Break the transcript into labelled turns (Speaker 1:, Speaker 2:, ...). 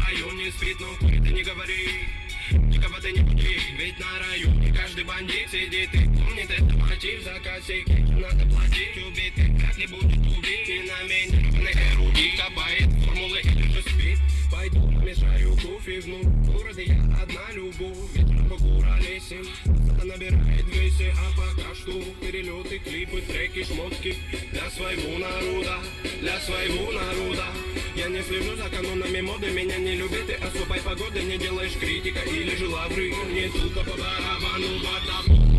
Speaker 1: район не спит, но хуй ты не говори. Никого ты не буди, ведь на районе каждый бандит сидит и помнит это мотив. За косяки надо платить, убитый вряд ли будет убит. И на меня руки копает формулы или же спит. Пойду помешаю кофе в городе, я одна любовь. Ветром по куролесим, набирает весе. А пока что перелеты, клипы, треки, шмотки для своего народа, для своего народа. Я не слежу за канонами моды, меня не любят и особой погоды. Не делаешь критика или же лавры, не тупо по барабану, потому